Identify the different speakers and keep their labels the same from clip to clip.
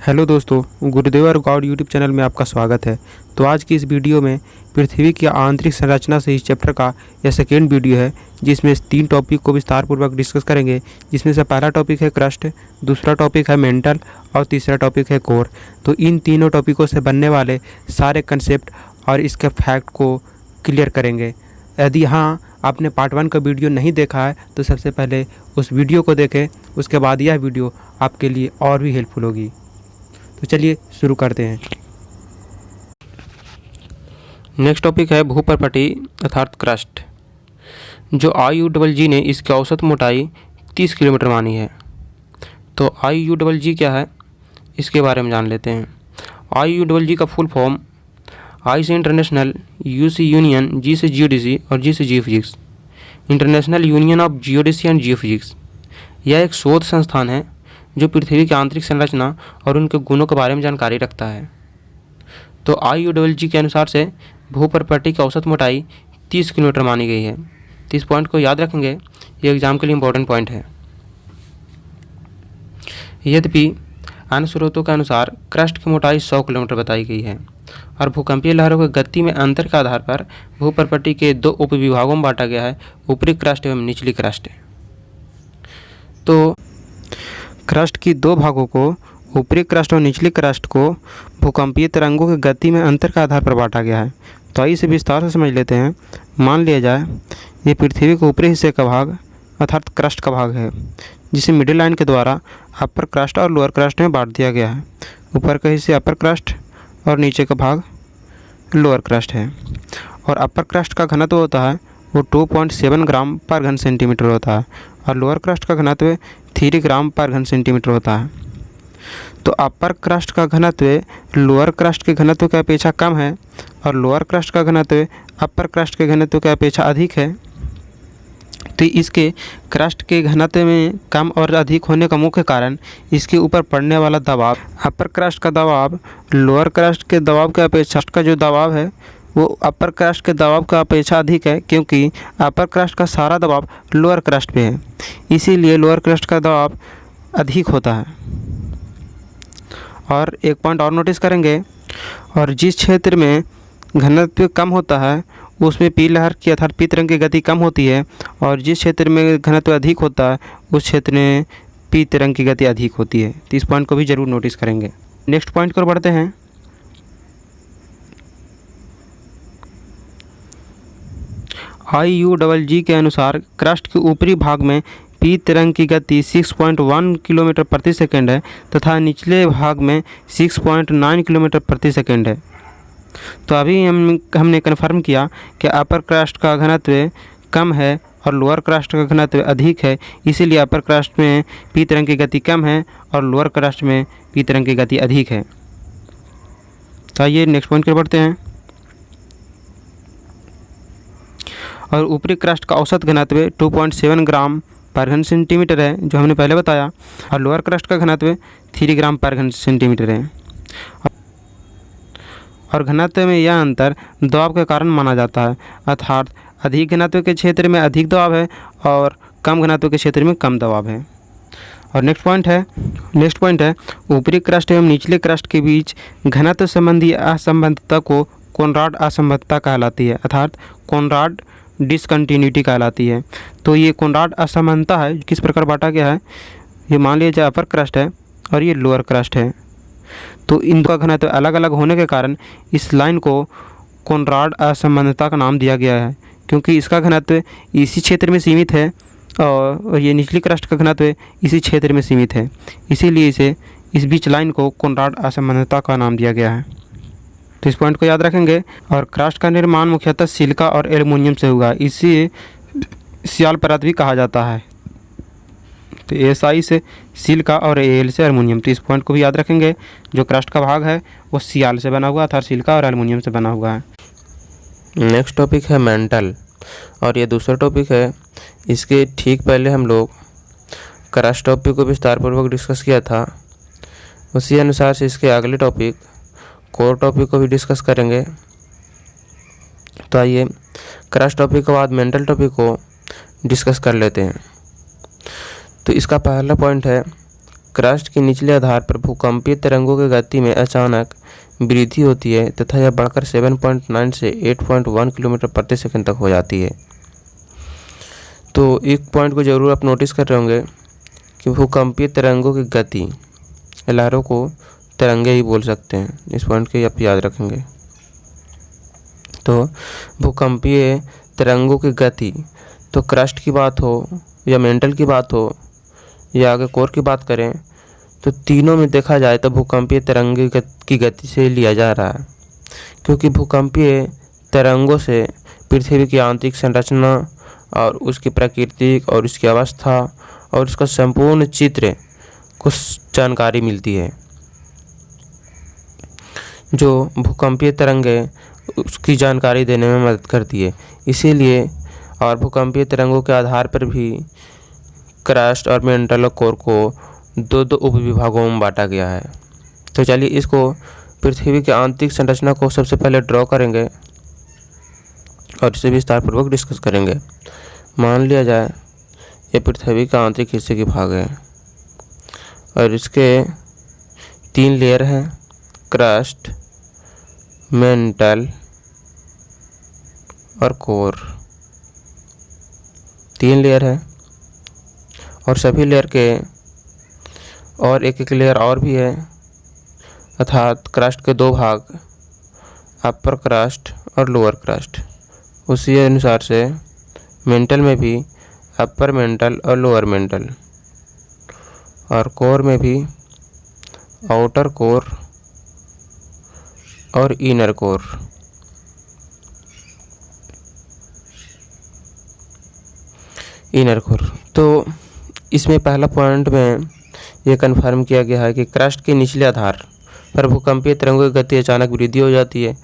Speaker 1: Hello दोस्तों, गुरुदेव और God YouTube channel में आपका स्वागत है। तो आज की इस वीडियो में पृथ्वी की आंतरिक संरचना से इस चैप्टर का यह सेकेंड वीडियो है, जिसमें इस 3 टॉपिक को विस्तारपूर्वक डिस्कस करेंगे। जिसमें से पहला टॉपिक है क्रस्ट, दूसरा टॉपिक है मेंटल और तीसरा टॉपिक है कोर। तो इन तीनों टॉपिकों से बनने वाले सारे कंसेप्ट और इसके फैक्ट को क्लियर करेंगे। यदि हाँ आपने पार्ट 1 का वीडियो नहीं देखा है तो सबसे पहले उस वीडियो को देखें, उसके बाद यह वीडियो आपके लिए और भी हेल्पफुल होगी। तो चलिए शुरू करते हैं। नेक्स्ट टॉपिक है भूपर्पटी अर्थात क्रस्ट। जो IUGG ने इसकी औसत मोटाई 30 किलोमीटर मानी है। तो IUGG क्या है, इसके बारे में जान लेते हैं। IUGG का फुल फॉर्म आई से इंटरनेशनल, यू से यूनियन, जी से जियोडेसी और जी से geophysics, international union of geodesy and geophysics. यह एक शोध संस्थान है जो पृथ्वी की आंतरिक संरचना और उनके गुणों के बारे में जानकारी रखता है। तो IUGG के अनुसार से भूपर्पटी की औसत मोटाई 30 किलोमीटर मानी गई है। तो इस पॉइंट को याद रखेंगे, ये एग्जाम के लिए इम्पोर्टेंट पॉइंट है। यद्यपि अन्य स्रोतों के अनुसार क्रस्ट की मोटाई 100 किलोमीटर बताई गई है और भूकंपीय लहरों की गति में अंतर के आधार पर भूपर्पटी के 2 उपविभागों में बांटा गया है, ऊपरी क्रस्ट एवं निचली क्रस्ट। तो क्रस्ट की 2 भागों को, ऊपरी क्रस्ट और निचली क्रस्ट को भूकंपीय तरंगों की गति में अंतर के आधार पर बांटा गया है। तो आइए इसे विस्तार से समझ लेते हैं। मान लिया जाए ये पृथ्वी के ऊपरी हिस्से का भाग अर्थात क्रस्ट का भाग है, जिसे मिडिल लाइन के द्वारा अपर क्रस्ट और लोअर क्रस्ट में बांट दिया गया है। ऊपर का हिस्से अपर क्रस्ट और नीचे का भाग लोअर क्रस्ट है। और अपर क्रस्ट का घनत्व होता है वो 2.7 ग्राम पर घन सेंटीमीटर होता है और लोअर क्रस्ट का घनत्व 3 ग्राम पर घन सेंटीमीटर होता है। तो अपर क्रस्ट का घनत्व लोअर क्रस्ट के घनत्व की अपेक्षा कम है और लोअर क्रस्ट का घनत्व अपर क्रस्ट के घनत्व की अपेक्षा अधिक है। तो इसके क्रस्ट के घनत्व में कम और अधिक होने का मुख्य कारण इसके ऊपर पड़ने वाला दबाव, अपर क्रस्ट का दबाव लोअर क्रस्ट के दबाव की अपेक्षा का जो दबाव है वो अपर क्रस्ट के दबाव का अपेक्षा अधिक है, क्योंकि अपर क्रस्ट का सारा दबाव लोअर क्रस्ट पे है, इसीलिए लोअर क्रस्ट का दबाव अधिक होता है। और एक पॉइंट और नोटिस करेंगे, और जिस क्षेत्र में घनत्व कम होता है उसमें पी लहर की अर्थात पी तरंग की गति कम होती है, और जिस क्षेत्र में घनत्व अधिक होता है उस क्षेत्र में पी तरंग की गति अधिक होती है। तो इस पॉइंट को भी ज़रूर नोटिस करेंगे। नेक्स्ट पॉइंट को बढ़ते हैं। IUGG के अनुसार क्रस्ट के ऊपरी भाग में पी तरंग की गति 6.1 किलोमीटर प्रति सेकंड है तथा निचले भाग में 6.9 किलोमीटर प्रति सेकंड है। तो अभी हमने कन्फर्म किया कि अपर क्रस्ट का घनत्व कम है और लोअर क्रस्ट का घनत्व अधिक है, इसीलिए अपर क्रस्ट में पी तरंग की गति कम है और लोअर क्रस्ट में पी तरंग की गति अधिक है। तो आइए नेक्स्ट पॉइंट पर बढ़ते हैं। और ऊपरी क्रस्ट का औसत घनत्व 2.7 ग्राम पर घन सेंटीमीटर है, जो हमने पहले बताया, और लोअर क्रस्ट का घनत्व 3 ग्राम पर घन सेंटीमीटर है। और घनत्व में यह अंतर दबाव के कारण माना जाता है, अर्थात अधिक घनत्व के क्षेत्र में अधिक दबाव है और कम घनत्व के क्षेत्र में कम दबाव है। और नेक्स्ट पॉइंट है ऊपरी क्रस्ट एवं निचले क्रस्ट के बीच घनत्व संबंधी असंबद्धता को कोनराड असंबद्धता कहलाती है, अर्थात कोनराड डिसकंटिन्यूटी कहलाती है। तो ये कोनराड असमानता है, किस प्रकार बांटा गया है, ये मान लीजिए अपर क्रस्ट है और ये लोअर क्रस्ट है। तो इन दो का घनत्व अलग अलग होने के कारण इस लाइन को कोनराड असमानता का नाम दिया गया है, क्योंकि इसका घनत्व इसी क्षेत्र में सीमित है और ये निचली क्रस्ट का घनत्व इसी क्षेत्र में सीमित है, इसीलिए इसे इस बीच लाइन को कोनराड असमानता का नाम दिया गया है। तो इस पॉइंट को याद रखेंगे। और क्रस्ट का निर्माण मुख्यतः सिलिका और एल्युमिनियम से हुआ, इसे सियाल परत भी कहा जाता है। तो SI से सिलिका और AL से एल्युमिनियम। तो इस पॉइंट को भी याद रखेंगे, जो क्रस्ट का भाग है वो सियाल से बना हुआ अर्थात सिलिका और एल्युमिनियम से बना हुआ है। नेक्स्ट टॉपिक है मेंटल, और ये दूसरा टॉपिक है। इसके ठीक पहले हम लोग क्रस्ट टॉपिक को विस्तारपूर्वक डिस्कस किया था, उसी अनुसार से इसके अगले टॉपिक कोर टॉपिक को भी डिस्कस करेंगे। तो आइए क्रस्ट टॉपिक के बाद मेंटल टॉपिक को डिस्कस कर लेते हैं। तो इसका पहला पॉइंट है
Speaker 2: क्रस्ट के निचले आधार पर भूकंपीय तरंगों की गति में अचानक वृद्धि होती है तथा यह बढ़कर 7.9 से 8.1 किलोमीटर प्रति सेकंड तक हो जाती है। तो एक पॉइंट को ज़रूर आप नोटिस कर रहे होंगे कि भूकंपीय तरंगों की गति, लहरों को तरंगे ही बोल सकते हैं, इस पॉइंट को आप याद रखेंगे। तो भूकंपीय तरंगों की गति, तो क्रस्ट की बात हो या मेंटल की बात हो या आगे कोर की बात करें, तो तीनों में देखा जाए तो भूकंपीय तरंगे की गति से लिया जा रहा है, क्योंकि भूकंपीय तरंगों से पृथ्वी की आंतरिक संरचना और उसकी प्रकृति और उसकी अवस्था और उसका संपूर्ण चित्र कुछ जानकारी मिलती है। जो भूकंपीय तरंगे उसकी जानकारी देने में मदद करती है। इसीलिए और भूकंपीय तरंगों के आधार पर भी क्रस्ट और मेंटल और कोर को दो उपविभागों में बांटा गया है। तो चलिए इसको पृथ्वी की आंतरिक संरचना को सबसे पहले ड्रॉ करेंगे और इसे विस्तारपूर्वक डिस्कस करेंगे। मान लिया जाए ये पृथ्वी का आंतरिक हिस्से की भाग है और इसके 3 लेयर हैं, क्रस्ट, मेंटल और कोर। 3 लेयर है और सभी लेयर के और एक लेयर और भी है, अर्थात क्रस्ट के 2 भाग, अपर क्रस्ट और लोअर क्रस्ट। उसी अनुसार से मेंटल में भी अपर मेंटल और लोअर मेंटल, और कोर में भी आउटर कोर और इनर कोर। तो इसमें पहला पॉइंट में यह कन्फर्म किया गया है कि क्रस्ट के निचले आधार पर भूकंपीय तरंगों की गति अचानक वृद्धि हो जाती है।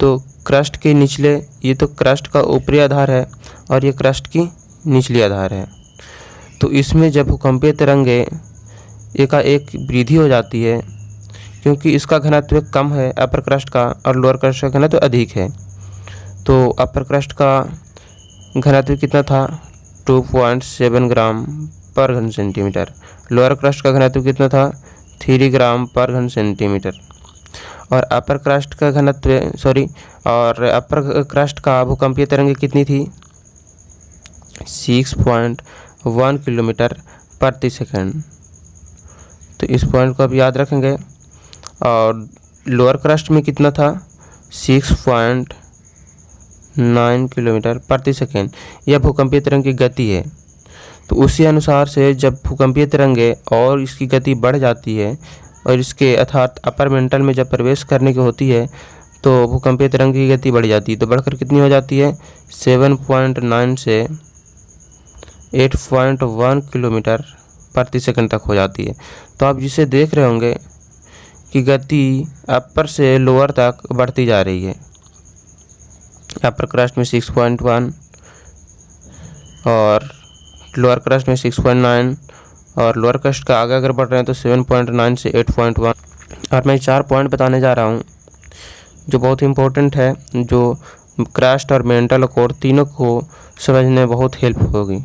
Speaker 2: तो क्रस्ट के निचले, ये तो क्रस्ट का ऊपरी आधार है और ये क्रस्ट की निचली आधार है। तो इसमें जब भूकंपीय तरंगे एकाएक वृद्धि हो जाती है, क्योंकि इसका घनत्व कम है अपर क्रस्ट का और लोअर क्रस्ट का घनत्व अधिक है। तो अपर क्रस्ट का घनत्व कितना था, 2.7 ग्राम पर घन सेंटीमीटर। लोअर क्रस्ट का घनत्व कितना था, 3 ग्राम पर घन सेंटीमीटर। और अपर क्रस्ट का भूकंपीय तरंगे कितनी थी, 6.1 किलोमीटर प्रति सेकंड। तो इस पॉइंट को आप याद रखेंगे। और लोअर क्रस्ट में कितना था, 6.9 किलोमीटर प्रति सेकंड। यह भूकंपीय तरंग की गति है। तो उसी अनुसार से जब भूकंपीय तरंगे और इसकी गति बढ़ जाती है और इसके अर्थात अपर मेंटल में जब प्रवेश करने की होती है तो भूकंपीय तरंग की गति बढ़ जाती है। तो बढ़कर कितनी हो जाती है, 7.9 से 8.1 किलोमीटर प्रति सेकंड तक हो जाती है। तो आप जिसे देख रहे होंगे कि गति अपर से लोअर तक बढ़ती जा रही है। अपर क्रस्ट में 6.1 और लोअर क्रस्ट में 6.9 और लोअर क्रस्ट का आगे अगर बढ़ रहे हैं तो 7.9 से 8.1। और मैं 4 पॉइंट बताने जा रहा हूँ जो बहुत इम्पोर्टेंट है, जो क्रस्ट और मेंटल और कोर तीनों को समझने में बहुत हेल्प होगी।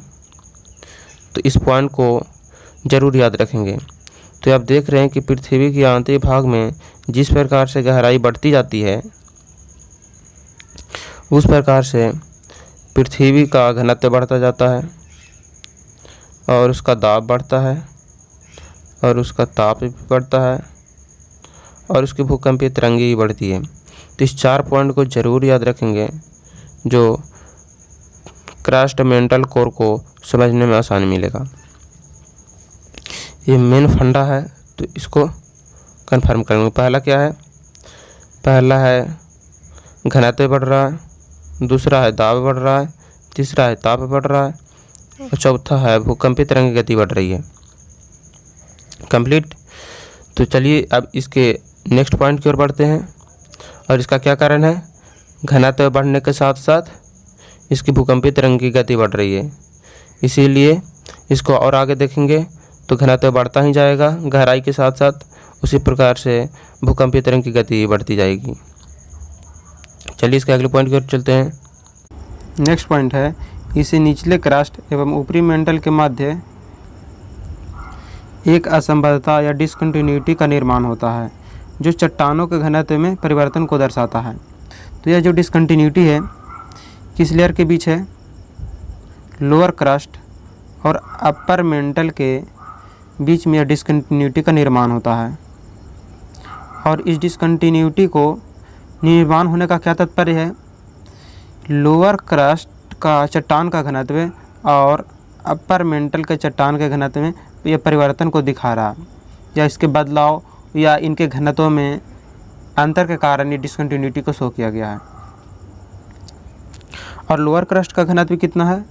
Speaker 2: तो इस पॉइंट को ज़रूर याद रखेंगे। तो आप देख रहे हैं कि पृथ्वी के आंतरिक भाग में जिस प्रकार से गहराई बढ़ती जाती है उस प्रकार से पृथ्वी का घनत्व बढ़ता जाता है और उसका दाब बढ़ता है और उसका ताप भी बढ़ता है और उसकी भूकंपीय तरंगे भी बढ़ती है। तो इस 4 पॉइंट को ज़रूर याद रखेंगे जो क्रस्ट मेंटल कोर को समझने में आसानी मिलेगा। ये मेन फंडा है, तो इसको कंफर्म करेंगे। पहला क्या है, पहला है घनत्व बढ़ रहा है, दूसरा है दाब बढ़ रहा है, तीसरा है ताप बढ़ रहा है और चौथा है भूकंपीय तरंग की गति बढ़ रही है। कंप्लीट। तो चलिए अब इसके नेक्स्ट पॉइंट की ओर बढ़ते हैं। और इसका क्या कारण है, घनत्व बढ़ने के साथ साथ इसकी भूकंपीय तरंग की गति बढ़ रही है। इसीलिए इसको और आगे देखेंगे तो घनत्व बढ़ता ही जाएगा गहराई के साथ साथ, उसी प्रकार से भूकंपीय तरंग की गति बढ़ती जाएगी। चलिए इसके अगले पॉइंट की ओर चलते हैं।
Speaker 1: नेक्स्ट पॉइंट है, इसे निचले क्रस्ट एवं ऊपरी मेंटल के मध्य एक असंबद्धता या डिसकंटिन्यूटी का निर्माण होता है जो चट्टानों के घनत्व में परिवर्तन को दर्शाता है। तो यह जो डिसकंटिन्यूटी है किस लेयर के बीच है? लोअर क्रस्ट और अपर मेंटल के बीच में यह डिसकंटिन्यूटी का निर्माण होता है। और इस डिसकंटिन्यूटी को निर्माण होने का क्या तात्पर्य है? लोअर क्रस्ट का चट्टान का घनत्व और अपर मेंटल के चट्टान के घनत्व में यह परिवर्तन को दिखा रहा है, या इसके बदलाव या इनके घनत्व में अंतर के कारण ये डिसकंटिन्यूटी को शो किया गया है। और लोअर क्रस्ट का घनत्व कितना है?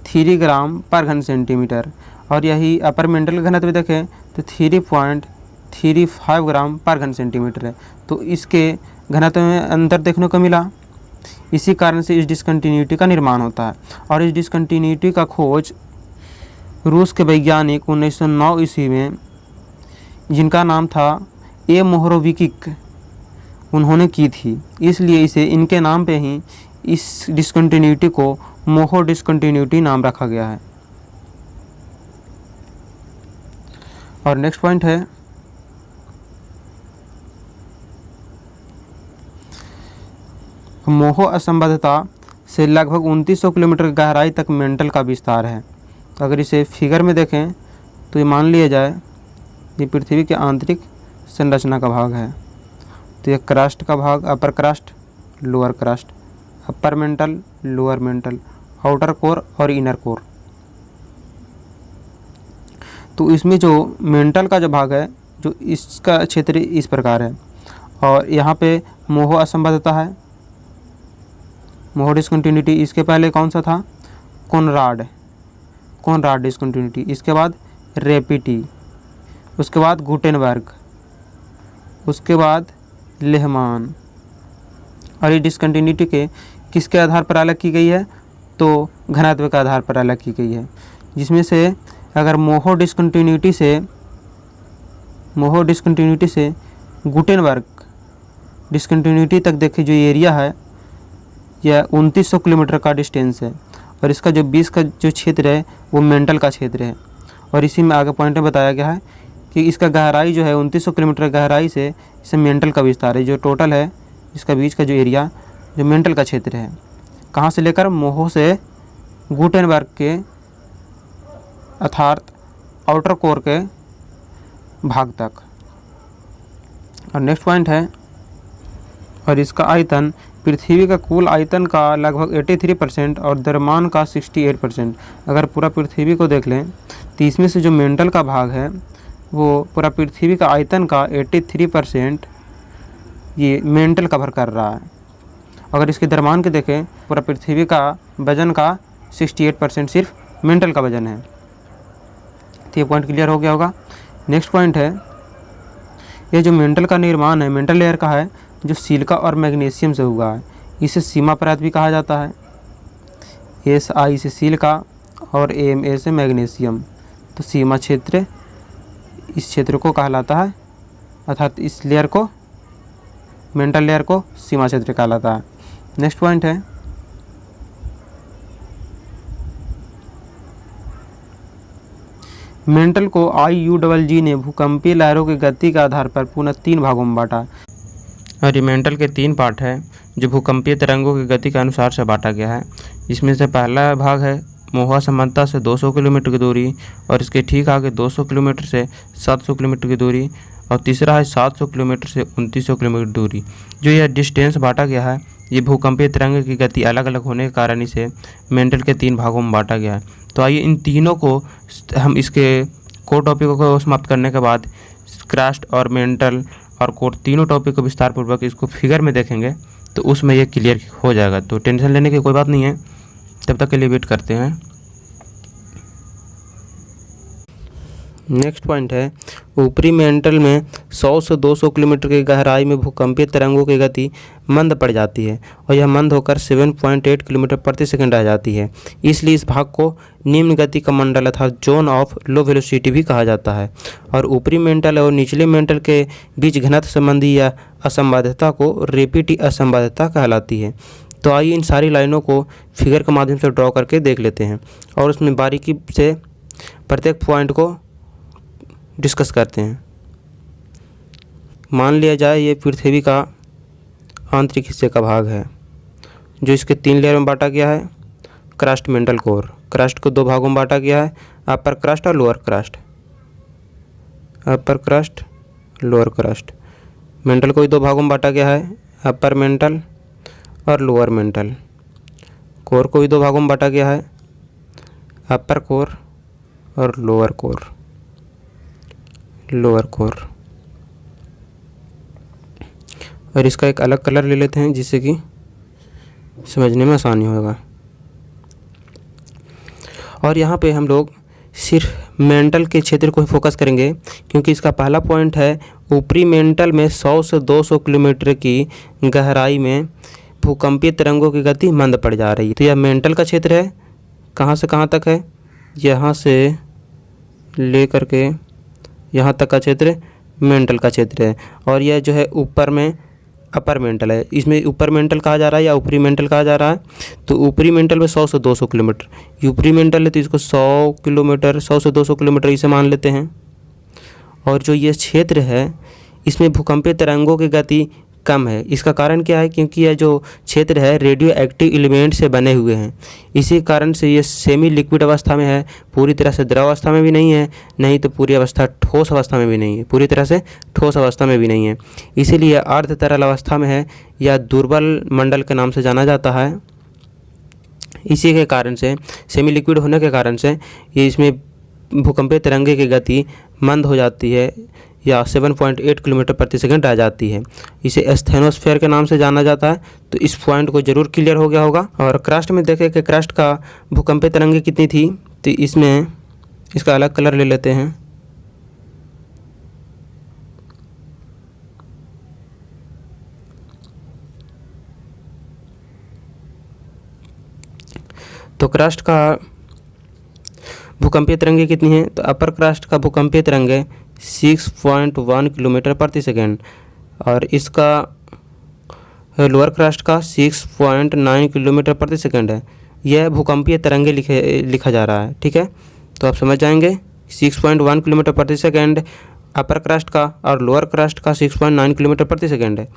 Speaker 1: 3 ग्राम पर घन सेंटीमीटर। और यही अपर मेंटल का घनत्व देखें तो 3.35 ग्राम पर घन सेंटीमीटर है। तो इसके घनत्व में अंतर देखने को मिला, इसी कारण से इस डिसकंटिन्यूटी का निर्माण होता है। और इस डिसकंटिन्यूटी का खोज रूस के वैज्ञानिक 1909 ईस्वी में, जिनका नाम था ए मोहरोविकिक, उन्होंने की थी। इसलिए इसे इनके नाम पे ही इस डिसकंटिन्यूटी को मोहो डिसकंटिन्यूटी नाम रखा गया है। और नेक्स्ट पॉइंट है मोहो असंबद्धता से लगभग 2900 किलोमीटर गहराई तक मेंटल का विस्तार है। तो अगर इसे फिगर में देखें तो ये मान लिया जाए ये पृथ्वी के आंतरिक संरचना का भाग है। तो ये क्रस्ट का भाग, upper crust, lower crust, upper mantle, lower mantle, outer core और इनर कोर। तो इसमें जो मेंटल का जो भाग है, जो इसका क्षेत्र इस प्रकार है। और यहाँ पे मोहो असंबद्धता है, मोहो डिसकंटिन्यूटी। इसके पहले कौन सा था? Conrad discontinuity. इसके बाद रेपिटी, उसके बाद गुटेनबर्ग, उसके बाद लेहमान। और ये डिसकंटिन्यूटी के किसके आधार पर अलग की गई है? तो घनत्व के आधार पर अलग की गई है। जिसमें से अगर मोहो डिसकंटिन्यूटी से गुटेनबर्ग डिसकंटिन्यूटी तक देखें, जो एरिया है यह 2900 किलोमीटर का डिस्टेंस है। और इसका जो 20 का जो क्षेत्र है वो मेंटल का क्षेत्र है। और इसी में आगे पॉइंट में बताया गया है कि इसका गहराई जो है 2900 किलोमीटर गहराई से इसे मेंटल का विस्तार है। जो टोटल है इसका बीच का जो एरिया जो मेंटल का क्षेत्र है, कहाँ से लेकर मोहो से गुटेनबर्ग के अर्थात आउटर कोर के भाग तक। और नेक्स्ट पॉइंट है, और इसका आयतन पृथ्वी का कुल आयतन का लगभग 83% और द्रव्यमान का 68%। अगर पूरा पृथ्वी को देख लें तो इसमें से जो मेंटल का भाग है वो पूरा पृथ्वी का आयतन का 83% ये मेंटल कवर कर रहा है। अगर इसके द्रव्यमान के देखें, पूरा पृथ्वी का वजन का 68% सिर्फ मेंटल का वजन है। तो ये पॉइंट क्लियर हो गया होगा। नेक्स्ट पॉइंट है, ये जो मेंटल का निर्माण है मेंटल लेयर का है जो सिलिका और मैग्नीशियम से हुआ है। इसे सीमा परत भी कहा जाता है। SI से सिलिका और AMA से मैग्नीशियम। तो सीमा क्षेत्र इस क्षेत्र को कहलाता है, अर्थात इस लेयर को, मेंटल लेयर को सीमा क्षेत्र कहलाता है। नेक्स्ट पॉइंट है, मेंटल को IUGG ने भूकंपीय लहरों की गति के आधार पर पुनः 3 भागों में बांटा। और ये मेंटल के 3 पार्ट है जो भूकंपीय तरंगों की गति के अनुसार से बांटा गया है। इसमें से पहला भाग है मोहो असंबद्धता से 200 किलोमीटर की दूरी, और इसके ठीक आगे 200 किलोमीटर से 700 किलोमीटर की दूरी, और तीसरा है 700 किलोमीटर से 2900 किलोमीटर दूरी। जो यह डिस्टेंस बांटा गया है ये भूकंपीय तरंग की गति अलग अलग होने के कारण इसे मेंटल के 3 भागों में बांटा गया है। तो आइए इन तीनों को हम इसके कोर टॉपिकों को समाप्त करने के बाद क्रस्ट और मेंटल और कोर तीनों टॉपिक को विस्तार पूर्वक इसको फिगर में देखेंगे तो उसमें ये क्लियर हो जाएगा। तो टेंशन लेने की कोई बात नहीं है, तब तक के लिए वेट करते हैं। नेक्स्ट पॉइंट है, ऊपरी मेंटल में 100 से 200 किलोमीटर की गहराई में भूकंपीय तरंगों की गति मंद पड़ जाती है और यह मंद होकर 7.8 किलोमीटर प्रति सेकंड रह जाती है। इसलिए इस भाग को निम्न गति का मंडल अर्थात जोन ऑफ लो वेलोसिटी भी कहा जाता है। और ऊपरी मेंटल और निचले मेंटल के बीच घनत्व संबंधी या असंबद्धता को रेपिटी असंबद्धता कहलाती है। तो आइए इन सारी लाइनों को फिगर के माध्यम से ड्रॉ करके देख लेते हैं और उसमें बारीकी से प्रत्येक पॉइंट को डिस्कस करते हैं। मान लिया जाए ये पृथ्वी का आंतरिक हिस्से का भाग है जो इसके 3 लेयर में बांटा गया है। Crust, mental, core. क्रस्ट को 2 भागों में बांटा गया है, अपर क्रस्ट और लोअर क्रस्ट। अपर क्रस्ट, लोअर क्रस्ट। मेंटल को भी 2 भागों में बांटा गया है, अपर मेंटल और लोअर मेंटल। कोर को भी 2 भागों में बांटा गया है, अपर कोर और लोअर कोर। Lower core. और इसका एक अलग कलर ले लेते हैं जिससे कि समझने में आसानी होगा। और यहाँ पे हम लोग सिर्फ मेंटल के क्षेत्र को ही फोकस करेंगे क्योंकि इसका पहला पॉइंट है ऊपरी मेंटल में 100 से 200 किलोमीटर की गहराई में भूकंपीय तरंगों की गति मंद पड़ जा रही है। तो यह मेंटल का क्षेत्र है। कहाँ से कहाँ तक है? यहाँ से लेकर के यहाँ तक का क्षेत्र मेंटल का क्षेत्र है। और यह जो है ऊपर में अपर मेंटल है। इसमें ऊपर मेंटल कहा जा रहा है या ऊपरी मेंटल कहा जा रहा है। तो ऊपरी मेंटल में 100 से 200 किलोमीटर, ऊपरी मेंटल है तो इसको 100 किलोमीटर, 100 से 200 किलोमीटर इसे मान लेते हैं। और जो ये क्षेत्र है इसमें भूकंपीय तरंगों की गति कम है। इसका कारण क्या है? क्योंकि यह जो क्षेत्र है रेडियो एक्टिव एलिमेंट से बने हुए हैं। इसी कारण से ये सेमी लिक्विड अवस्था में है, पूरी तरह से द्रव अवस्था में भी नहीं है, नहीं तो पूरी अवस्था ठोस अवस्था में भी नहीं है, पूरी तरह से ठोस अवस्था में भी नहीं है। इसीलिए अर्ध तरल अवस्था में है या दुर्बल मंडल के नाम से जाना जाता है। इसी के कारण से सेमी लिक्विड होने के कारण से ये इसमें भूकंपीय तरंगे की गति मंद हो जाती है या 7.8 किलोमीटर प्रति सेकंड रह जाती है। इसे स्टेनोस्फेयर के नाम से जाना जाता है। तो इस पॉइंट को जरूर क्लियर हो गया होगा। और क्रस्ट में देखें कि क्रस्ट का भूकंपीय तरंगे कितनी थी, तो इसमें इसका अलग कलर ले लेते हैं। तो क्रस्ट का भूकंपीय तरंगे कितनी है? तो अपर क्रस्ट का भूकंपीय तरंगे 6.1 किलोमीटर प्रति सेकेंड और इसका लोअर क्रस्ट का 6.9 किलोमीटर प्रति सेकेंड है। यह भूकंपीय तरंगे लिखा जा रहा है। ठीक है, तो आप समझ जाएंगे 6.1 किलोमीटर प्रति सेकेंड अपर क्रस्ट का और लोअर क्रस्ट का 6.9 किलोमीटर प्रति सेकेंड है।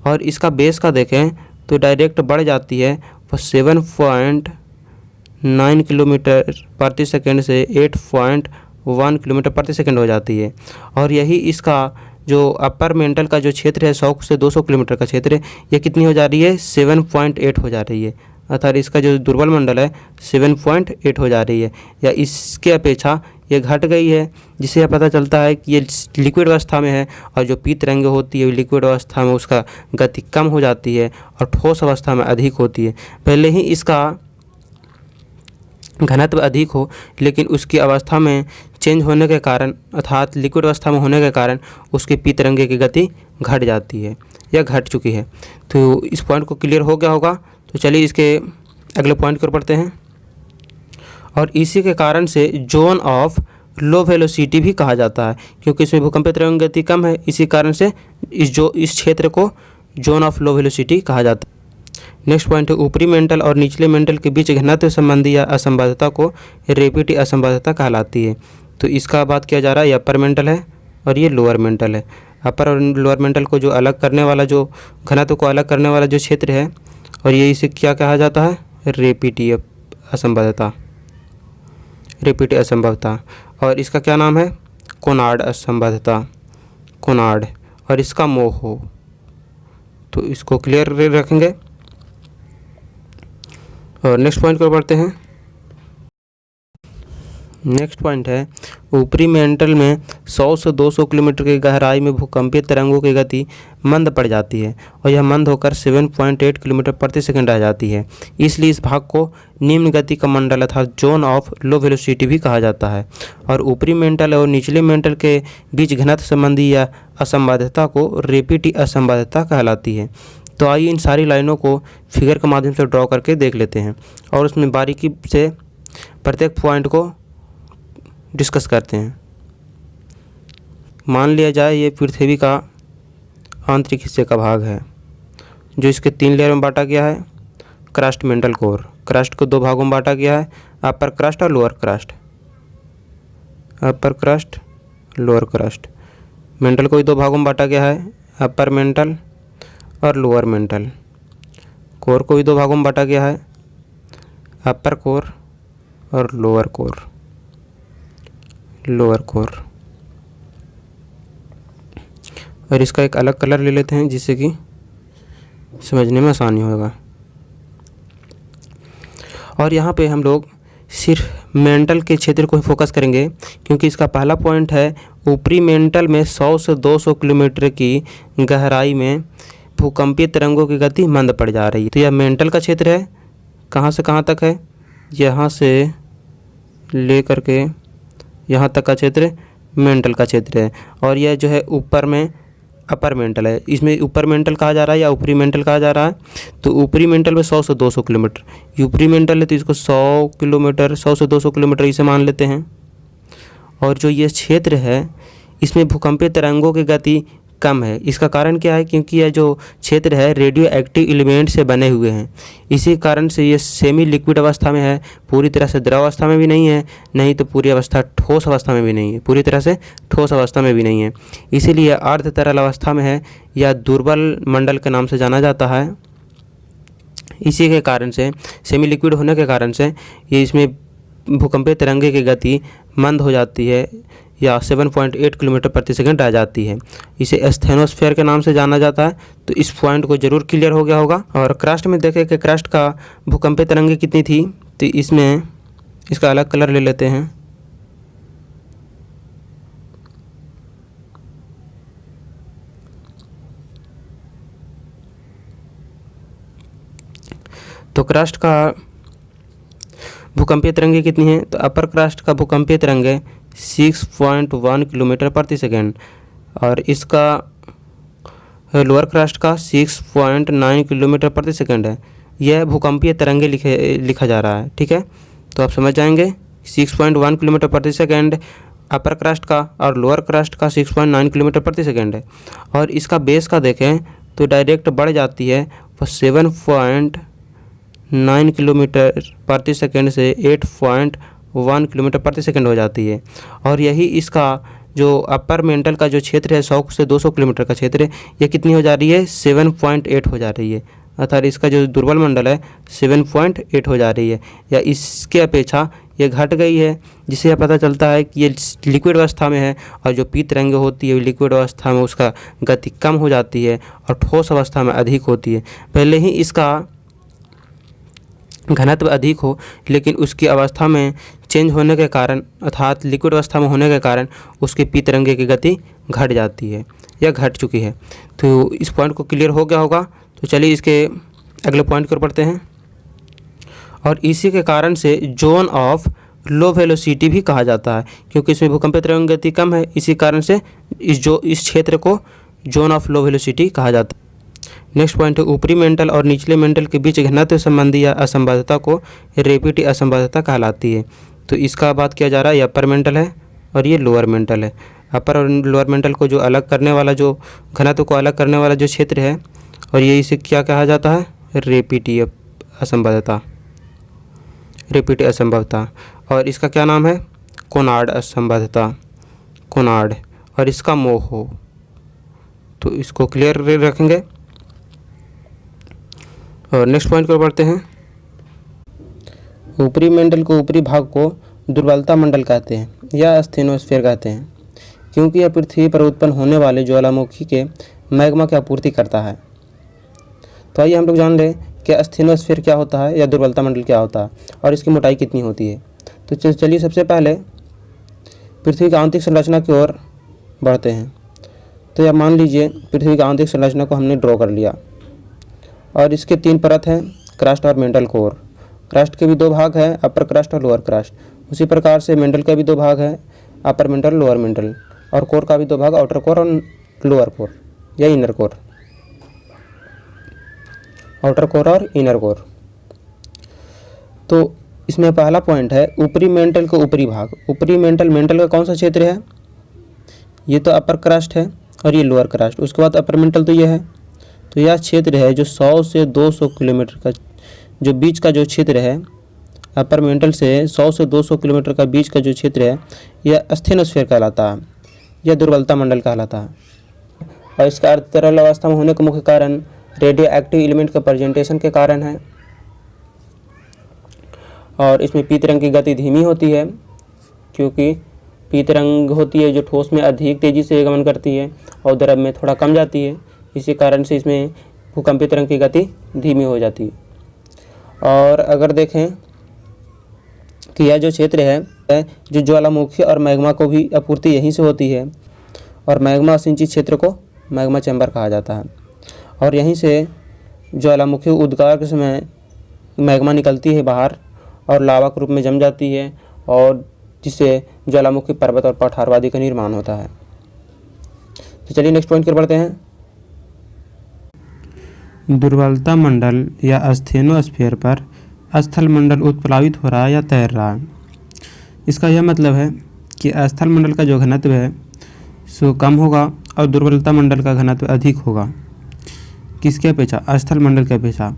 Speaker 1: और इसका बेस का देखें तो डायरेक्ट बढ़ जाती है, वो 7.9 किलोमीटर प्रति सेकेंड से 8.1 किलोमीटर प्रति सेकेंड हो जाती है। और यही इसका जो अपर मेंटल का जो क्षेत्र है 100 से 200 किलोमीटर का क्षेत्र है, ये कितनी हो जा रही है? 7.8 हो जा रही है। अर्थात इसका जो दुर्बल मंडल है 7.8 हो जा रही है या इसके अपेक्षा ये घट गई है, जिससे यह पता चलता है कि ये लिक्विड अवस्था में है। और जो पी तरंगे होती है लिक्विड अवस्था में उसका गति कम हो जाती है और ठोस अवस्था में अधिक होती है। भले ही इसका घनत्व अधिक हो लेकिन उसकी अवस्था में चेंज होने के कारण अर्थात लिक्विड अवस्था में होने के कारण उसकी पी तरंगे की गति घट जाती है या घट चुकी है। तो इस पॉइंट को क्लियर हो गया होगा। तो चलिए इसके अगले पॉइंट की ओर बढ़ते हैं। और इसी के कारण से जोन ऑफ लो वेलोसिटी भी कहा जाता है क्योंकि इसमें भूकंपीय तरंग गति कम है। इसी कारण से इस क्षेत्र को जोन ऑफ लो वेलोसिटी कहा जाता है। नेक्स्ट पॉइंट है ऊपरी मेंटल और निचले मेंटल के बीच घनत्व संबंधी या असंबद्धता को रेपिटी असंबद्धता कहलाती है। तो इसका बात किया जा रहा है, ये अपर मेंटल है और ये लोअर मेंटल है। अपर और लोअर मेंटल को जो अलग करने वाला, जो घनत्व को अलग करने वाला जो क्षेत्र है, और ये इसे क्या कहा जाता है? रेपिटी असंबद्धता, रेपिटी असंबद्धता। और इसका क्या नाम है? कोनार्ड असंबद्धता, कोनार्ड। और इसका मोह। तो इसको क्लियर रखेंगे। और नेक्स्ट पॉइंट पर बढ़ते हैं। नेक्स्ट पॉइंट है ऊपरी मेंटल में 100 से 200 किलोमीटर की गहराई में भूकंपीय तरंगों की गति मंद पड़ जाती है और यह मंद होकर 7.8 किलोमीटर प्रति सेकंड रह जाती है। इसलिए इस भाग को निम्न गति का मंडल अर्थात जोन ऑफ लो वेलोसिटी भी कहा जाता है। और ऊपरी मेंटल और निचले मेंटल के बीच घनत्व संबंधी या असंबद्धता को रेपिटी असंबद्धता कहलाती है। तो आइए इन सारी लाइनों को फिगर के माध्यम से ड्रॉ करके देख लेते हैं और उसमें बारीकी से प्रत्येक पॉइंट को डिस्कस करते हैं। मान लिया जाए ये पृथ्वी का आंतरिक हिस्से का भाग है जो इसके 3 लेयर में बांटा गया है। Crust, mental, core. क्रस्ट को 2 भागों में बांटा गया है, अपर क्रस्ट और लोअर क्रस्ट। अपर क्रस्ट लोअर क्रस्ट। मेंटल को ही दो भागों में बांटा गया है, अपर मेंटल और लोअर मेंटल। कोर को भी दो भागों में बांटा गया है, अपर कोर और लोअर कोर। और इसका एक अलग कलर ले लेते हैं जिससे कि समझने में आसानी होगा। और यहाँ पे हम लोग सिर्फ मेंटल के क्षेत्र को ही फोकस करेंगे, क्योंकि इसका पहला पॉइंट है ऊपरी मेंटल में 100 से 200 किलोमीटर की गहराई में भूकंपीय तरंगों की गति मंद पड़ जा रही है। तो यह मेंटल का क्षेत्र है। कहाँ से कहाँ तक है? यहाँ से ले करके यहाँ तक का क्षेत्र मेंटल का क्षेत्र है। और यह जो है ऊपर में अपर मेंटल है। इसमें ऊपर मेंटल कहा जा रहा है या ऊपरी मेंटल कहा जा रहा है? तो ऊपरी मेंटल में 100 से 200 किलोमीटर, ऊपरी मेंटल है तो इसको 100 किलोमीटर, 100 से 200 किलोमीटर इसे मान लेते हैं। और जो ये क्षेत्र है इसमें भूकंपीय तरंगों की गति कम है। इसका कारण क्या है? क्योंकि यह जो क्षेत्र है रेडियो एक्टिव एलिमेंट से बने हुए हैं। इसी कारण से ये सेमी लिक्विड अवस्था में है, पूरी तरह से द्रव अवस्था में भी नहीं है, नहीं तो पूरी अवस्था ठोस अवस्था में भी नहीं है, पूरी तरह से ठोस अवस्था में भी नहीं है। इसीलिए अर्ध तरल अवस्था में है या दुर्बल मंडल के नाम से जाना जाता है। इसी के कारण से सेमी लिक्विड होने के कारण से ये इसमें भूकंपीय तरंगे की गति मंद हो जाती है या 7.8 किलोमीटर प्रति सेकंड आ जाती है। इसे स्टेनोस्फेयर के नाम से जाना जाता है। तो इस पॉइंट को जरूर क्लियर हो गया होगा। और क्रस्ट में देखें कि क्रस्ट का भूकंपीय तरंगे कितनी थी, तो इसमें इसका अलग कलर ले लेते हैं। तो क्रस्ट का भूकंपीय तरंगे कितनी है? तो अपर क्रस्ट का भूकंपीय तरंगे 6.1 किलोमीटर प्रति सेकेंड और इसका लोअर क्रस्ट का 6.9 किलोमीटर प्रति सेकेंड है। यह भूकंपीय तरंगे लिखा जा रहा है। ठीक है, तो आप समझ जाएंगे 6.1 किलोमीटर प्रति सेकेंड अपर क्रस्ट का और लोअर क्रस्ट का 6.9 किलोमीटर प्रति सेकेंड है। और इसका बेस का देखें तो डायरेक्ट बढ़ जाती है, वो 7.9 किलोमीटर प्रति सेकेंड से 8.1 किलोमीटर प्रति सेकंड हो जाती है। और यही इसका जो अपर मेंटल का जो क्षेत्र है 100 से 200 किलोमीटर का क्षेत्र है, ये कितनी हो जा रही है? 7.8 हो जा रही है। अर्थात इसका जो दुर्बल मंडल है 7.8 हो जा रही है या इसके अपेक्षा ये घट गई है, जिससे यह पता चलता है कि ये लिक्विड अवस्था में है। और जो पी तरंगे होती है लिक्विड अवस्था में उसका गति कम हो जाती है और ठोस अवस्था में अधिक होती है। भले ही इसका घनत्व अधिक हो, लेकिन उसकी अवस्था में चेंज होने के कारण अर्थात लिक्विड अवस्था में होने के कारण उसके पी तरंगे की गति घट जाती है या घट चुकी है। तो इस पॉइंट को क्लियर हो गया होगा। तो चलिए इसके अगले पॉइंट की ओर बढ़ते हैं। और इसी के कारण से जोन ऑफ लो वेलोसिटी भी कहा जाता है, क्योंकि इसमें भूकंपीय तरंग गति कम है। इसी कारण से इस क्षेत्र को जोन ऑफ लो वेलोसिटी कहा जाता है। नेक्स्ट पॉइंट है ऊपरी मेंटल और निचले मेंटल के बीच घनत्व संबंधी या असंबद्धता को रेपिटी असंबद्धता कहलाती है। तो इसका बात किया जा रहा है, ये अपर मेंटल है और ये लोअर मेंटल है। अपर और लोअर मेंटल को जो अलग करने वाला, जो घनत्व को अलग करने वाला जो क्षेत्र है, और ये इसे क्या कहा जाता है? रेपिटी असंबद्धता, रेपिटी असंबद्धता। और इसका क्या नाम है? कोनार्ड असंबद्धता, कोनार्ड। और इसका मोहो। तो इसको क्लियर रखेंगे। और नेक्स्ट पॉइंट को बढ़ते हैं। ऊपरी मेंटल को, ऊपरी भाग को दुर्बलता मंडल कहते हैं या स्टेनोस्फेयर कहते हैं, क्योंकि यह पृथ्वी पर उत्पन्न होने वाले ज्वालामुखी के मैग्मा की आपूर्ति करता है। तो आइए हम लोग जान लें कि स्टेनोस्फेयर क्या होता है या दुर्बलता मंडल क्या होता है और इसकी मोटाई कितनी होती है। तो चलिए सबसे पहले पृथ्वी की आंतरिक संरचना की ओर बढ़ते हैं। तो यह मान लीजिए पृथ्वी की आंतरिक संरचना को हमने ड्रॉ कर लिया और इसके 3 परत हैं, क्रस्ट और मेंटल कोर। क्रस्ट के भी 2 भाग हैं, अपर क्रस्ट और लोअर क्रस्ट। उसी प्रकार से मेंटल के भी 2 भाग हैं, अपर मेंटल लोअर मेंटल। और कोर का भी 2 भाग, आउटर कोर और लोअर कोर या इनर कोर, आउटर कोर और इनर कोर। तो इसमें पहला पॉइंट है ऊपरी मेंटल का ऊपरी भाग। ऊपरी मेंटल का कौन सा क्षेत्र है? ये तो अपर क्रस्ट है और ये लोअर क्रस्ट। उसके बाद अपर मेंटल तो ये है। तो यह क्षेत्र है जो 100 से 200 किलोमीटर का जो बीच का जो क्षेत्र है, अपर मेंटल से 100 से 200 किलोमीटर का बीच का जो क्षेत्र है, यह स्टेनोस्फेयर कहलाता है। यह दुर्बलता मंडल कहलाता है। और इसका अर्ध तरल अवस्था में होने का मुख्य कारण रेडियो एक्टिव एलिमेंट के प्रेजेंटेशन के कारण है। और इसमें पी तरंग की गति धीमी होती है, क्योंकि पी तरंग होती है जो ठोस में अधिक तेज़ी से गमन करती है और द्रव में थोड़ा कम जाती है। इसी कारण से इसमें भूकंपीय तरंग की गति धीमी हो जाती है। और अगर देखें कि यह जो क्षेत्र है जो ज्वालामुखी और मैग्मा को भी आपूर्ति यहीं से होती है, और मैग्मा सिंचित क्षेत्र को मैग्मा चैम्बर कहा जाता है। और यहीं से ज्वालामुखी उद्गार के समय मैग्मा निकलती है बाहर और लावा के रूप में जम जाती है, और जिससे ज्वालामुखी पर्वत और पठारवादी का निर्माण होता है। तो चलिए नेक्स्ट पॉइंट की ओर बढ़ते हैं।
Speaker 2: दुर्बलता मंडल या स्थेनोस्फीयर पर स्थल मंडल उत्प्लावित हो रहा है या तैर रहा है। इसका यह मतलब है कि स्थल मंडल का जो घनत्व है सो कम होगा और दुर्बलता मंडल का घनत्व अधिक होगा। किसके अपेक्षा? स्थल मंडल के अपेक्षा।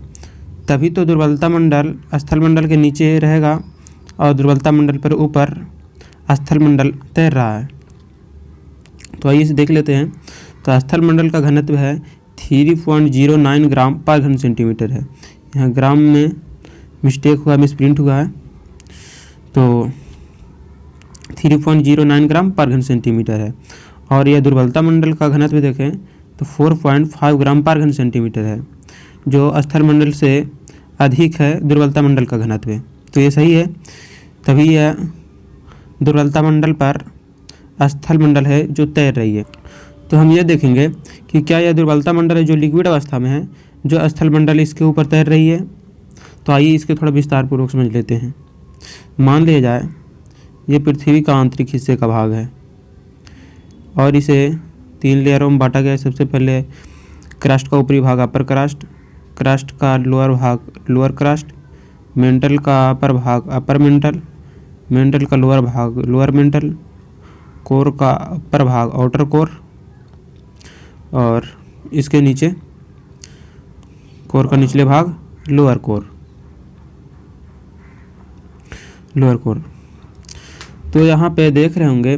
Speaker 2: तभी तो दुर्बलता मंडल स्थल मंडल के नीचे रहेगा और दुर्बलता मंडल पर ऊपर स्थल मंडल तैर रहा है। तो आइए इसे देख लेते हैं। तो स्थल मंडल का घनत्व है 3.09 ग्राम पर घन सेंटीमीटर है। यहाँ ग्राम में मिस्टेक हुआ, मिसप्रिंट हुआ है, तो 3.09 ग्राम पर घन सेंटीमीटर है। और यह दुर्बलता मंडल का घनत्व देखें तो 4.5 ग्राम पर घन सेंटीमीटर है, जो स्थल मंडल से अधिक है दुर्बलता मंडल का घनत्व। तो ये सही है, तभी यह दुर्बलता मंडल पर स्थल मंडल है जो तैर रही है। तो हम ये देखेंगे कि क्या यह दुर्बलता मंडल है जो लिक्विड अवस्था में है, जो स्थल मंडल इसके ऊपर तैर रही है। तो आइए इसके थोड़ा विस्तार पूर्वक समझ लेते हैं। मान लिया जाए ये पृथ्वी का आंतरिक हिस्से का भाग है और इसे 3 लेयरों में बांटा गया है। सबसे पहले क्रस्ट का ऊपरी भाग अपर क्रस्ट, क्रस्ट का लोअर भाग लोअर क्रस्ट, मेंटल का अपर भाग अपर मेंटल, मेंटल का लोअर भाग लोअर मेंटल, कोर का अपर भाग आउटर कोर, और इसके नीचे कोर का निचले भाग लोअर कोर। तो यहाँ पे देख रहे होंगे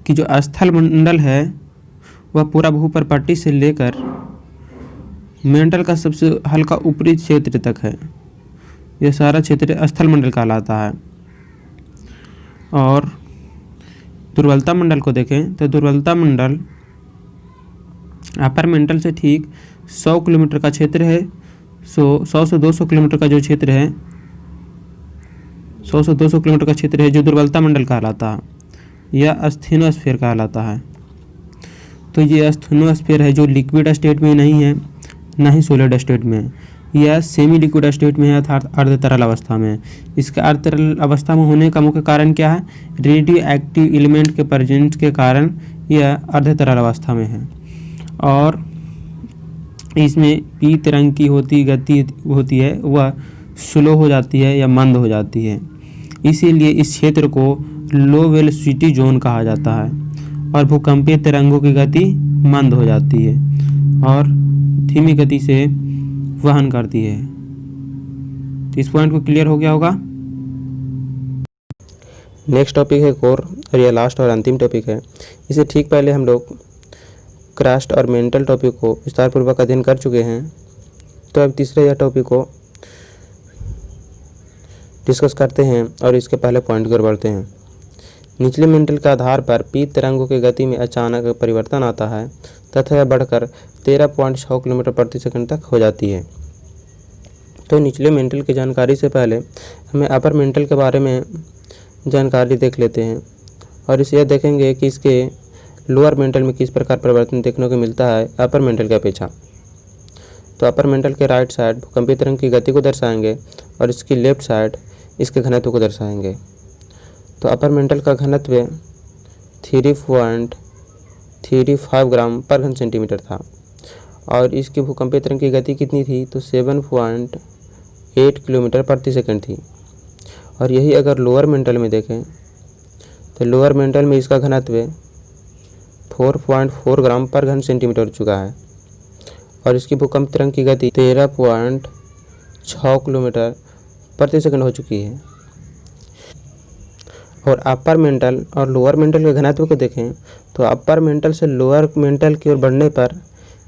Speaker 2: कि जो स्थल मंडल है वह पूरा भूपर पट्टी से लेकर मेंटल का सबसे हल्का ऊपरी क्षेत्र तक है। यह सारा क्षेत्र स्थल मंडल कहलाता है। और दुर्बलता मंडल को देखें तो दुर्बलता मंडल अपर मेंटल से ठीक 100 किलोमीटर का क्षेत्र है। 100 से 200 किलोमीटर का जो क्षेत्र है, 100 से 200 किलोमीटर का क्षेत्र है जो दुर्बलता मंडल कहलाता है, यह स्थेनोस्फीयर कहलाता है। तो ये स्थेनोस्फीयर है जो लिक्विड स्टेट में नहीं है, ना ही सॉलिड स्टेट में है। यह सेमी लिक्विड स्टेट में है, अर्थात अर्ध तरल अवस्था में है। इसके अर्ध तरल अवस्था में होने का मुख्य कारण क्या है? रेडियो एक्टिव एलिमेंट के प्रेजेंस के कारण यह अर्ध तरल अवस्था में है। और इसमें पी तरंग की गति होती है वह स्लो हो जाती है या मंद हो जाती है। इसीलिए इस क्षेत्र को लो वेलोसिटी जोन कहा जाता है और भूकंपीय तरंगों की गति मंद हो जाती है और धीमी गति से वहन करती है। तो इस पॉइंट को क्लियर हो गया होगा।
Speaker 1: नेक्स्ट टॉपिक है कोर, और यह लास्ट और अंतिम टॉपिक है। इसे ठीक पहले हम लोग क्रस्ट और मेंटल टॉपिक को विस्तारपूर्वक अध्ययन कर चुके हैं। तो अब तीसरे यह टॉपिक को डिस्कस करते हैं और इसके पहले पॉइंट की ओर बढ़ते हैं। निचले मेंटल के आधार पर पी तरंगों की गति में अचानक परिवर्तन आता है तथा यह बढ़कर 13.6 किलोमीटर प्रति सेकंड तक हो जाती है। तो निचले मेंटल की जानकारी से पहले हमें अपर मेंटल के बारे में जानकारी देख लेते हैं और इसे यह देखेंगे कि इसके लोअर मेंटल में किस प्रकार परिवर्तन देखने को मिलता है अपर मेंटल की अपेक्षा। तो अपर मेंटल के राइट साइड भूकंपीय तरंग की गति को दर्शाएंगे और इसकी लेफ्ट साइड इसके घनत्व को दर्शाएंगे। तो अपर मेंटल का घनत्व 3.35 ग्राम पर घन सेंटीमीटर था और इसकी भूकंपीय तरंग की गति कितनी थी? तो 7.8 किलोमीटर प्रति सेकंड थी। और यही अगर लोअर मेंटल में देखें तो लोअर मेंटल में इसका घनत्व 4.4 ग्राम पर घन सेंटीमीटर हो चुका है और इसकी भूकंप तरंग की गति 13.6 किलोमीटर प्रति सेकंड हो चुकी है। और अपर मेंटल और लोअर मेंटल के घनत्व को देखें तो अपर मेंटल से लोअर मेंटल की ओर बढ़ने पर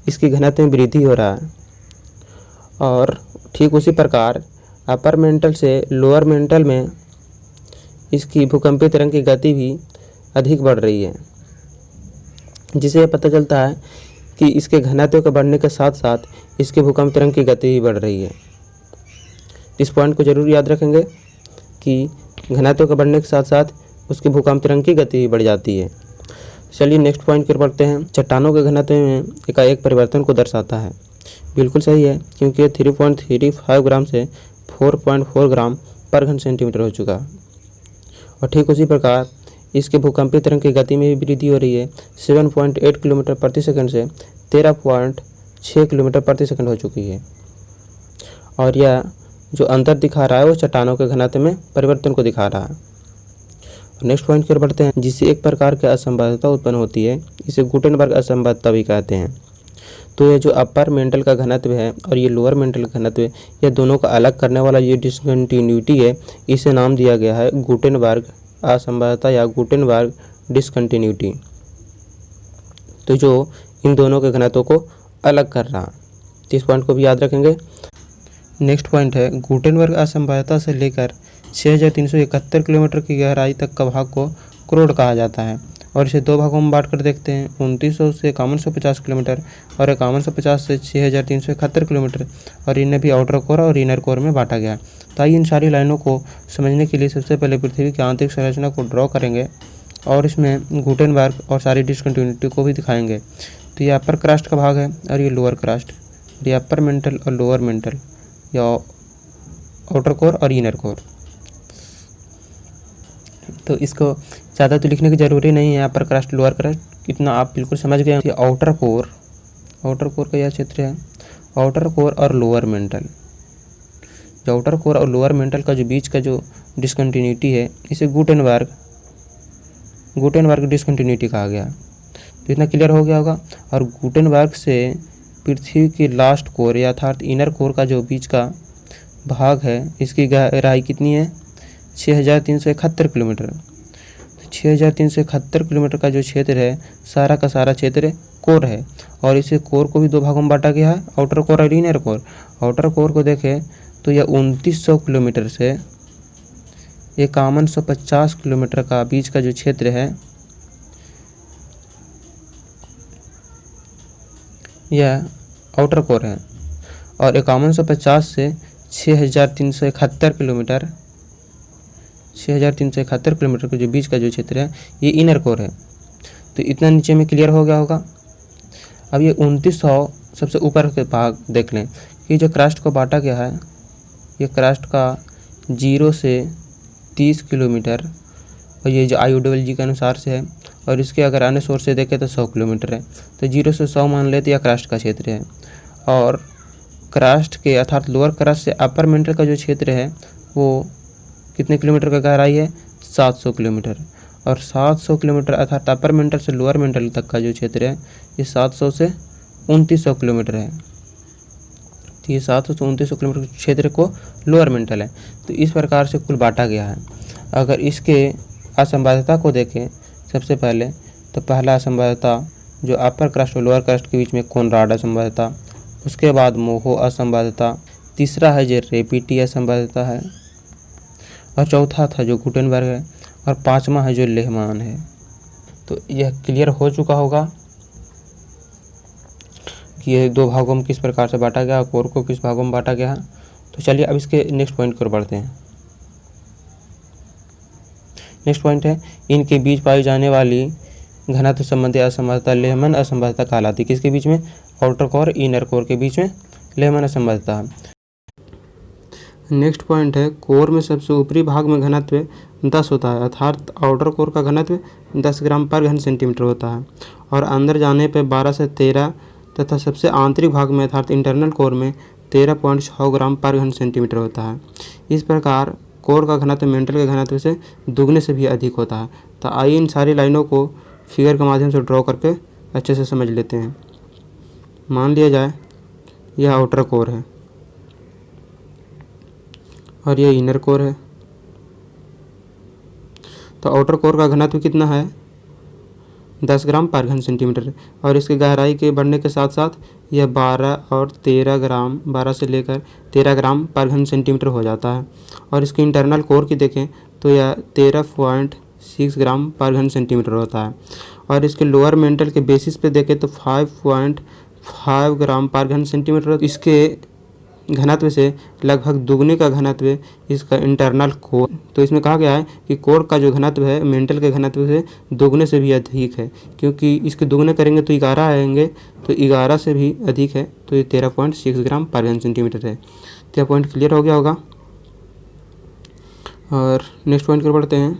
Speaker 1: इसकी घनत्व में वृद्धि हो रहा है, और ठीक उसी प्रकार अपर मेंटल से लोअर मेंटल में इसकी भूकंपीय तरंग की गति भी अधिक बढ़ रही है, जिससे यह पता चलता है कि इसके घनत्व के बढ़ने के साथ साथ इसके भूकंप तरंग की गति भी बढ़ रही है। इस पॉइंट को जरूर याद रखेंगे कि घनत्व के बढ़ने के साथ साथ उसकी भूकंप तरंग की गति भी बढ़ जाती है। चलिए नेक्स्ट पॉइंट की ओर बढ़ते हैं। चट्टानों के घनत्व में एकाएक परिवर्तन को दर्शाता है। बिल्कुल सही है, क्योंकि ये 3.35 ग्राम से 4.4 ग्राम पर घन सेंटीमीटर हो चुका। और ठीक उसी प्रकार इसके भूकंपीय तरंग की गति में भी वृद्धि हो रही है। 7.8 किलोमीटर प्रति सेकंड से 13.6 किलोमीटर प्रति सेकंड हो चुकी है। और यह जो अंतर दिखा रहा है वो चट्टानों के घनत्व में परिवर्तन को दिखा रहा है। नेक्स्ट पॉइंट की ओर बढ़ते हैं। जिससे एक प्रकार की असंबद्धता उत्पन्न होती है, इसे गुटेनबर्ग असंबद्धता भी कहते हैं। तो ये जो अपर मेंटल का घनत्व है और ये लोअर मेंटल का घनत्व है, ये दोनों का अलग करने वाला ये डिसकंटिन्यूटी है, इसे नाम दिया गया है गुटेनबर्ग असंबद्धता या गुटेनबर्ग डिसकंटिन्यूटी। तो जो इन दोनों के घनत्व को अलग कर रहा है, तो इस पॉइंट को भी याद रखेंगे। नेक्स्ट पॉइंट है गुटेनबर्ग असंबद्धता से लेकर 6371 किलोमीटर की गहराई तक का भाग को क्रोड कहा जाता है, और इसे दो भागों में बांट कर देखते हैं, 2900 से 5150 किलोमीटर और 5150 से 6371 किलोमीटर, और इन्हें भी आउटर कोर और इनर कोर में बांटा गया है। तो आइए इन सारी लाइनों को समझने के लिए सबसे पहले पृथ्वी की आंतरिक संरचना को ड्रॉ करेंगे और इसमें गुटेनबर्ग और सारी डिसकंटिन्यूटी को भी दिखाएंगे। तो ये अपर क्रस्ट का भाग है और ये लोअर क्रस्ट, ये अपर मेंटल और लोअर मेंटल या आउटर कोर और इनर कोर। तो इसको ज़्यादा तो लिखने की ज़रूरी नहीं है, अपर क्रस्ट लोअर क्रस्ट इतना आप बिल्कुल समझ गए। ये आउटर कोर का यह क्षेत्र है, आउटर कोर और लोअर मेंटल। जो आउटर कोर और लोअर मेंटल का जो बीच का जो डिसकंटिन्यूटी है, इसे गुटेनबर्ग डिसकंटिन्यूटी कहा गया। तो इतना क्लियर हो गया होगा। और गुटेनबर्ग से पृथ्वी की लास्ट कोर अर्थात इनर कोर का जो बीच का भाग है, इसकी गहराई कितनी है? 6371 किलोमीटर। 6371 किलोमीटर का जो क्षेत्र है, सारा का सारा क्षेत्र कोर है, और इसे कोर को भी दो भागों में बांटा गया है, आउटर कोर और इनर कोर। आउटर कोर को देखें तो यह 2900 किलोमीटर से 5150 किलोमीटर का बीच का जो क्षेत्र है, यह आउटर कोर है, और 5150 से 6371 किलोमीटर 6371 किलोमीटर के जो बीच का जो क्षेत्र है, ये इनर कोर है। तो इतना नीचे में क्लियर हो गया होगा। अब ये 2900 सबसे ऊपर के भाग देख लें कि जो क्रस्ट को बांटा गया है, ये क्रस्ट का 0 से 30 किलोमीटर, और ये जो IUWG के अनुसार से है, और इसके अगर अन्य सोर्स से देखें तो 100 किलोमीटर है। तो 0 से 100 मान लेते या क्रस्ट का क्षेत्र है। और क्रस्ट के अर्थात लोअर क्रस्ट से अपर मेंटल का जो क्षेत्र है वो कितने किलोमीटर का गहराई है? 700 किलोमीटर। और 700 किलोमीटर अर्थात अपर मेंटल से लोअर मेंटल तक का जो क्षेत्र है, ये 700 से 2900 किलोमीटर है। तो ये 700 से 2900 किलोमीटर के क्षेत्र को लोअर मेंटल है। तो इस प्रकार से कुल बांटा गया है। अगर इसके असंबद्धता को देखें सबसे पहले, तो पहला असंबद्धता जो अपर क्रस्ट और लोअर क्रस्ट के बीच में कोनराड असंबद्धता, उसके बाद मोहो असंबद्धता, तीसरा है जो रेपिटी असंबद्धता है, और चौथा था जो गुटेनबर्ग है, और पांचवा है जो लेहमान है। तो यह क्लियर हो चुका होगा कि ये दो भागों में किस प्रकार से बांटा गया, कोर को किस भागों में बांटा गया है। तो चलिए अब इसके नेक्स्ट पॉइंट की ओर बढ़ते हैं। नेक्स्ट पॉइंट है इनके बीच पाई जाने वाली घनत्व संबंधी असंबद्धता लेहमैन असंबद्धता कहलाती है। किसके बीच में? आउटर कोर इनर कोर के बीच में लेहमैन असंबद्धता है। नेक्स्ट पॉइंट है कोर में सबसे ऊपरी भाग में घनत्व 10 होता है, अर्थात आउटर कोर का घनत्व 10 ग्राम पर घन सेंटीमीटर होता है, और अंदर जाने पर 12 से 13 तथा सबसे आंतरिक भाग में अर्थात इंटरनल कोर में 13.6 ग्राम पर घन सेंटीमीटर होता है। इस प्रकार कोर का घनत्व मेंटल के घनत्व से दुगने से भी अधिक होता है। तो आइए इन सारी लाइनों को फिगर के माध्यम से ड्रॉ करके अच्छे से समझ लेते हैं। मान लिया जाए यह आउटर कोर है और यह इनर कोर है। तो इसका आउटर कोर का घनत्व कितना है 10 ग्राम पर घन सेंटीमीटर, और इसकी गहराई के बढ़ने के साथ साथ यह 12 और 13 ग्राम 12 से लेकर 13 ग्राम पर घन सेंटीमीटर हो जाता है। और इसकी इंटरनल कोर की देखें तो यह 13.6 ग्राम पर घन सेंटीमीटर होता है। और इसके लोअर मेंटल के बेसिस पे देखें तो 5.5 ग्राम पर घन सेंटीमीटर। इसके घनत्व से लगभग दुगने का घनत्व इसका इंटरनल कोर। तो इसमें कहा गया है कि कोर का जो घनत्व है मेंटल के घनत्व से दुगने से भी अधिक है, क्योंकि इसके दुगने करेंगे तो 11 आएंगे, तो 11 से भी अधिक है, तो ये 13.6 ग्राम पर घन सेंटीमीटर है। तो यह पॉइंट क्लियर हो गया होगा। और नेक्स्ट पॉइंट की ओर बढ़ते हैं।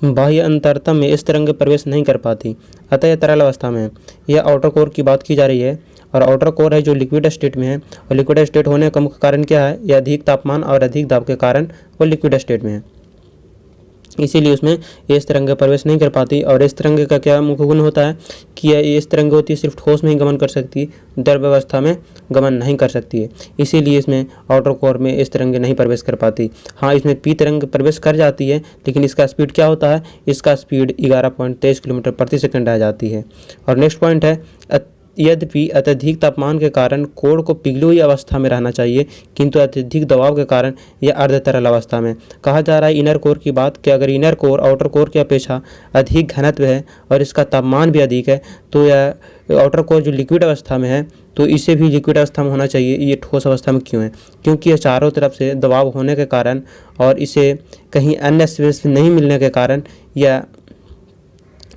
Speaker 1: बाह्य अंतरतम में इस तरंग प्रवेश नहीं कर पाती, अतः यह तरल अवस्था में है। यह आउटर कोर की बात की जा रही है, और आउटर कोर है जो लिक्विड स्टेट में है। और लिक्विड स्टेट होने का मुख्य कारण क्या है, यह अधिक तापमान और अधिक दाब के कारण वो लिक्विड स्टेट में है, इसीलिए उसमें इस तरंग प्रवेश नहीं कर पाती। और इस तरंग का क्या मुख्य गुण होता है कि यह इस तरंग होती है सिर्फ ठोस में ही गमन कर सकती है, द्रव अवस्था में गमन नहीं कर सकती है, इसीलिए इसमें आउटर कोर में इस तरंग नहीं प्रवेश कर पाती। हाँ, इसमें पी तरंग प्रवेश कर जाती है, लेकिन इसका स्पीड क्या होता है, इसका स्पीड 11.23 किलोमीटर प्रति सेकंड आ जाती है। और नेक्स्ट पॉइंट है, यद्यपि अत्यधिक तापमान के कारण कोर को पिघली हुई अवस्था में रहना चाहिए, किंतु अत्यधिक दबाव के कारण यह अर्ध तरल अवस्था में। कहा जा रहा है इनर कोर की बात कि अगर इनर कोर आउटर कोर की अपेक्षा अधिक घनत्व है और इसका तापमान भी अधिक है, तो यह आउटर कोर जो लिक्विड अवस्था में है तो इसे भी लिक्विड अवस्था में होना चाहिए। ये ठोस अवस्था में क्यों है, क्योंकि यह चारों तरफ से दबाव होने के कारण और इसे कहीं अन्य स्पेस नहीं मिलने के कारण यह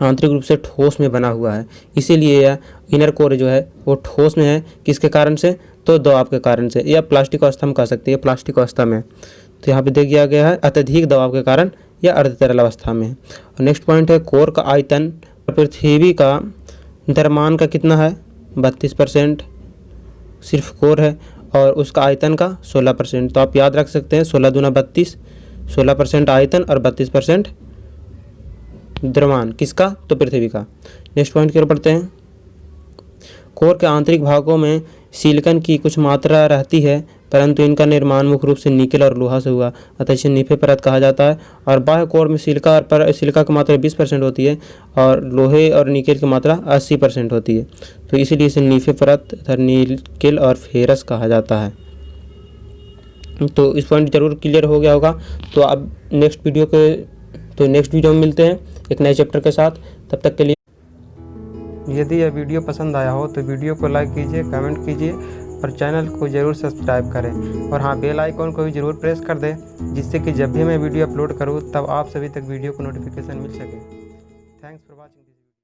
Speaker 1: आंतरिक रूप से ठोस में बना हुआ है, इसीलिए यह इनर कोर जो है वो ठोस में है। किसके कारण से, तो दबाव के कारण से, या प्लास्टिक अवस्था में कह सकते हैं, प्लास्टिक अवस्था में। तो यहाँ पे देख दिया गया है अत्यधिक दबाव के कारण यह अर्ध तरल अवस्था में है। और नेक्स्ट पॉइंट है, कोर का आयतन पृथ्वी का द्रव्यमान का कितना है 32% सिर्फ कोर है, और उसका आयतन का 16%। तो आप याद रख सकते हैं 16 दूना 32, 16% आयतन और 32% द्रव्यमान, किसका, तो पृथ्वी का। नेक्स्ट पॉइंट की ओर बढ़ते हैं। कोर के आंतरिक भागों में सिलिकॉन की कुछ मात्रा रहती है, परंतु इनका निर्माण मुख्य रूप से निकेल और लोहा से हुआ, अतः इसे नीफे परत कहा जाता है। और बाह्य कोर में सिलिका की मात्रा 20% होती है और लोहे और निकेल की मात्रा 80% होती है, तो इसीलिए इसे नीफे परत तथा निकेल और फेरस कहा जाता है। तो इस पॉइंट जरूर क्लियर हो गया होगा। तो अब नेक्स्ट वीडियो में मिलते हैं एक नए चैप्टर के साथ। तब तक के लिए यदि यह वीडियो पसंद आया हो तो वीडियो को लाइक कीजिए, कमेंट कीजिए और चैनल को ज़रूर सब्सक्राइब करें। और हाँ, बेल आइकॉन को भी ज़रूर प्रेस कर दें, जिससे कि जब भी मैं वीडियो अपलोड करूँ तब आप सभी तक वीडियो को नोटिफिकेशन मिल सके। Thanks for watching.